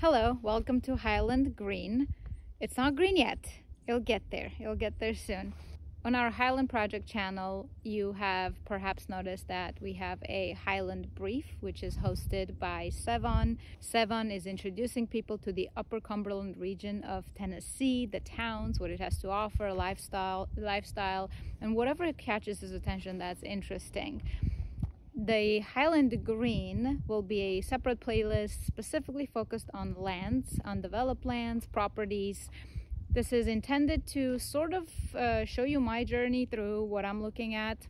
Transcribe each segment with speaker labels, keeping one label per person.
Speaker 1: Hello, welcome to Hyeland Green. It's not green yet. It'll get there. It'll get there soon. On our Hyeland Project channel, you have perhaps noticed that we have a Hyeland Brief, which is hosted by Sevon. Sevon is introducing people to the Upper Cumberland region of Tennessee, the towns, what it has to offer, lifestyle, and whatever catches his attention that's interesting. The Hyeland Green will be a separate playlist specifically focused on lands, undeveloped lands, properties. This is intended to sort of show you my journey through what I'm looking at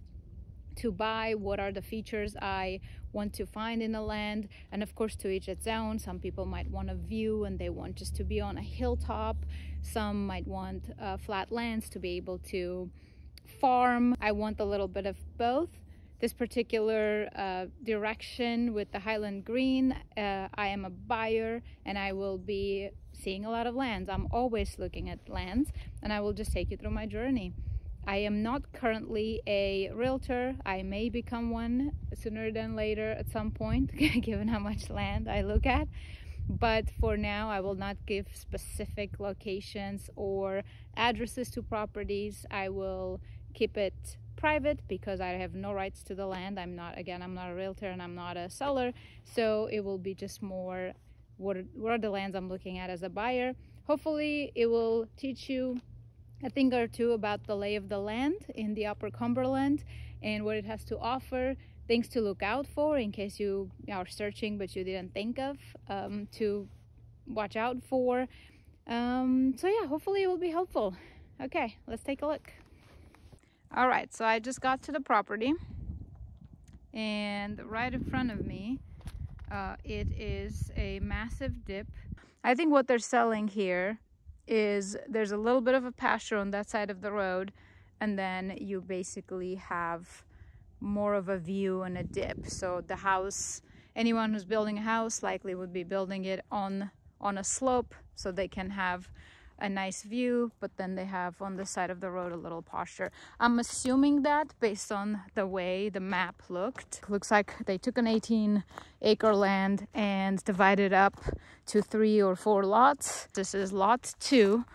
Speaker 1: to buy, what are the features I want to find in a land, and of course to each its own. Some people might want a view and they want just to be on a hilltop. Some might want flat lands to be able to farm. I want a little bit of both. This particular direction with the Hyeland Green, I am a buyer and I will be seeing a lot of lands. I'm always looking at lands and I will just take you through my journey. I am not currently a realtor. I may become one sooner than later at some point, given how much land I look at. But for now, I will not give specific locations or addresses to properties. I will keep it private because I have no rights to the land. I'm not a realtor and I'm not a seller, so it will be just more what are the lands I'm looking at as a buyer. Hopefully it will teach you a thing or two about the lay of the land in the Upper Cumberland and what it has to offer, things to look out for in case you are searching but you didn't think of to watch out for. So yeah, hopefully it will be helpful. Okay, let's take a look. All right, so I just got to the property and right in front of me it is a massive dip. I think what they're selling here is there's a little bit of a pasture on that side of the road and then you basically have more of a view and a dip. So the house, anyone who's building a house likely would be building it on a slope so they can have a nice view, but then they have on the side of the road a little pasture. I'm assuming that based on the way the map looked. Looks like they took an 18-acre land and divided up to 3 or 4 lots. This is lot 2,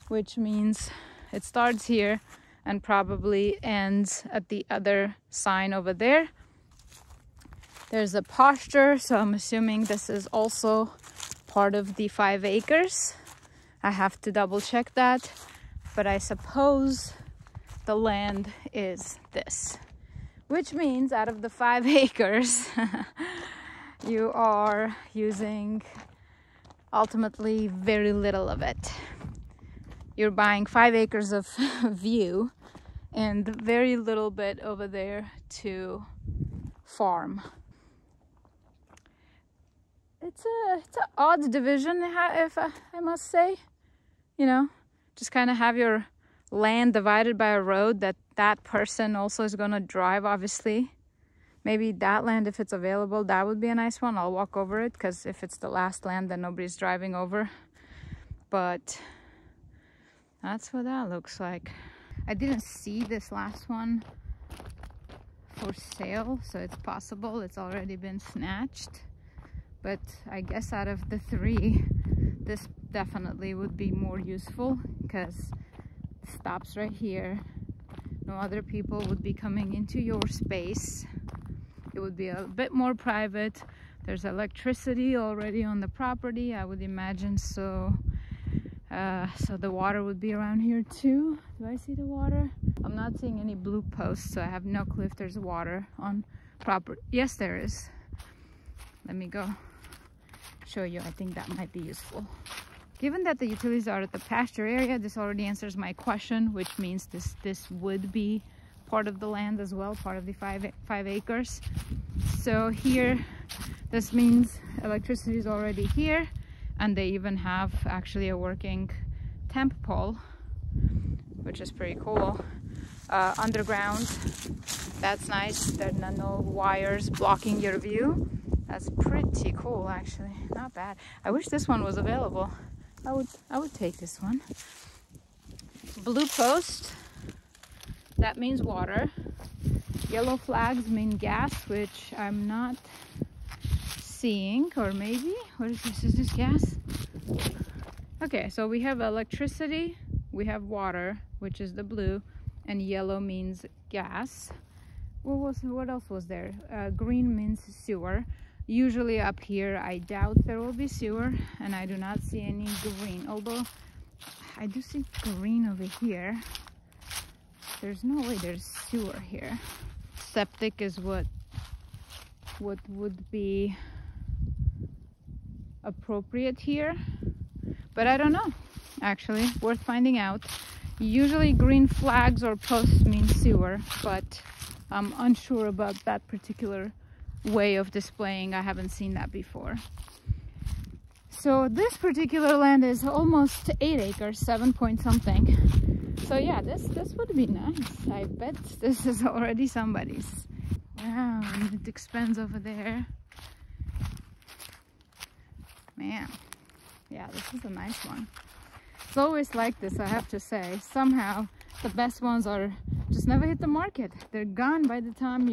Speaker 1: which means it starts here and probably ends at the other sign over there. There's a pasture, so I'm assuming this is also part of the 5 acres. I have to double check that, but I suppose the land is this, which means out of the 5 acres, you are using ultimately very little of it. You're buying 5 acres of view and very little bit over there to farm. It's an odd division, if I must say. You know, just kind of have your land divided by a road that person also is going to drive, obviously. Maybe that land, if it's available, that would be a nice one. I'll walk over it because if it's the last land, then nobody's driving over. But that's what that looks like. I didn't see this last one for sale, so it's possible it's already been snatched. But I guess out of the 3, this definitely would be more useful because it stops right here. No other people would be coming into your space. It would be a bit more private. There's electricity already on the property, I would imagine, so so the water would be around here too. Do I see the water? I'm not seeing any blue posts, so I have no clue if there's water on property. Yes, there is. Let me go show you. I think that might be useful. Given that the utilities are at the pasture area, this already answers my question, which means this would be part of the land as well, part of the 5 acres. So here, this means electricity is already here, and they even have actually a working temp pole, which is pretty cool. Underground, that's nice. There are no wires blocking your view. That's pretty cool, actually. Not bad. I wish this one was available. I would take this one. Blue post, that means water. Yellow flags mean gas, which I'm not seeing, or maybe, what is this? Is this gas? Okay, so we have electricity, we have water, which is the blue, and yellow means gas. What else was there? Green means sewer. Usually up here, I doubt there will be sewer, and I do not see any green, although I do see green over here. There's no way there's sewer here. Septic is what would be appropriate here, but I don't know. Actually, worth finding out. Usually green flags or posts mean sewer, but I'm unsure about that particular way of displaying. I haven't seen that before. So this particular land is almost 8 acres, 7 point something. So yeah, this would be nice. I bet this is already somebody's. Wow, and it expands over there. Man, yeah, this is a nice one. It's always like this, I have to say. Somehow the best ones are just never hit the market. They're gone by the time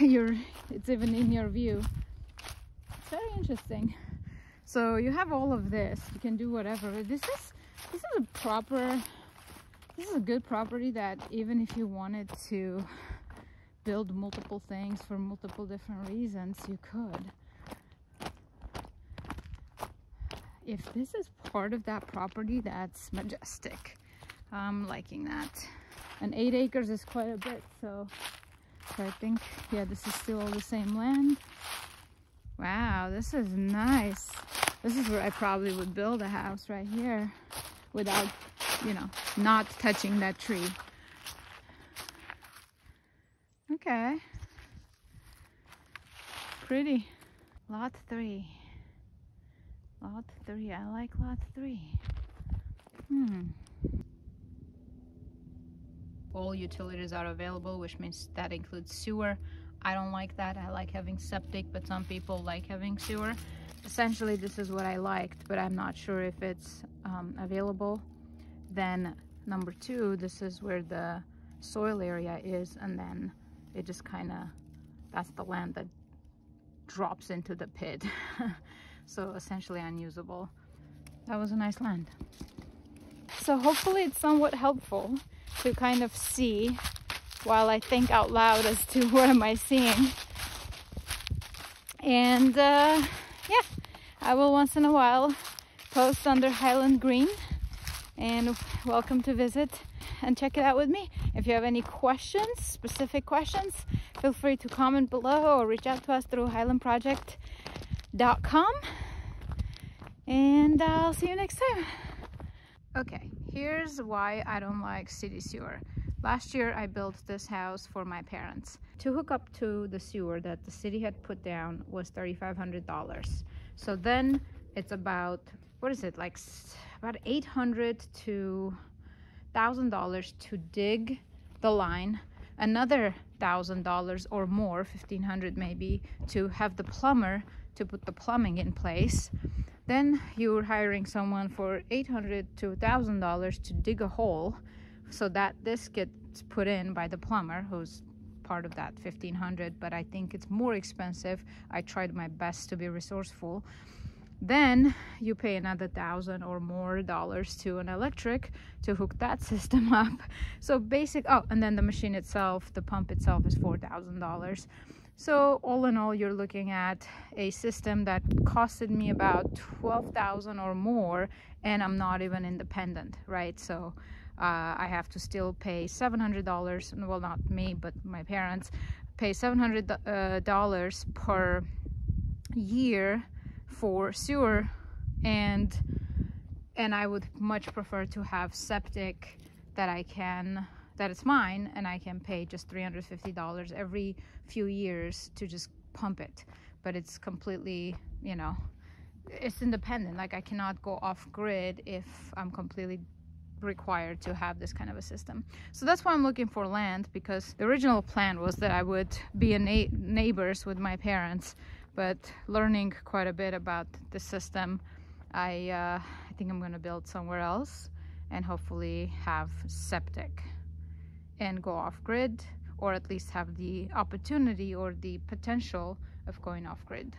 Speaker 1: it's even in your view. It's very interesting. So you have all of this. You can do whatever. This is a good property that even if you wanted to build multiple things for multiple different reasons, you could. If this is part of that property, that's majestic. I'm liking that. And 8 acres is quite a bit, so I think, yeah, this is still all the same land. Wow, this is nice. This is where I probably would build a house, right here, without, you know, not touching that tree. Okay. Pretty. Lot 3. Lot 3. I like lot 3. All utilities are available, which means that includes sewer. I don't like that. I like having septic, but some people like having sewer. Essentially, this is what I liked, but I'm not sure if it's available. Then number 2, this is where the soil area is, and then it just kind of, that's the land that drops into the pit. So essentially unusable. That was a nice land. So hopefully it's somewhat helpful to kind of see while I think out loud as to what am I seeing. And yeah, I will once in a while post under Hyeland Green, and welcome to visit and check it out with me. If you have any questions, specific questions, feel free to comment below or reach out to us through hyelandproject.com, and I'll see you next time. Okay, here's why I don't like city sewer. Last year I built this house for my parents. To hook up to the sewer that the city had put down was $3,500. So then it's about, what is it, like about $800 to $1,000 to dig the line, another $1,000 or more, $1,500 maybe, to have the plumber to put the plumbing in place. Then you're hiring someone for $800 to $1,000 to dig a hole so that this gets put in by the plumber, who's part of that $1,500, but I think it's more expensive. I tried my best to be resourceful. Then you pay another $1,000 or more to an electric to hook that system up. So and then the machine itself, the pump itself, is $4,000. So all in all, you're looking at a system that costed me about $12,000 or more, and I'm not even independent, right? So I have to still pay $700, well, not me, but my parents pay $700 per year for sewer, and I would much prefer to have septic that it's mine, and I can pay just $350 every few years to just pump it. But it's completely, you know, it's independent. Like, I cannot go off grid if I'm completely required to have this kind of a system. So that's why I'm looking for land, because the original plan was that I would be neighbors with my parents, but learning quite a bit about the system, I think I'm going to build somewhere else and hopefully have septic and go off grid, or at least have the opportunity or the potential of going off grid.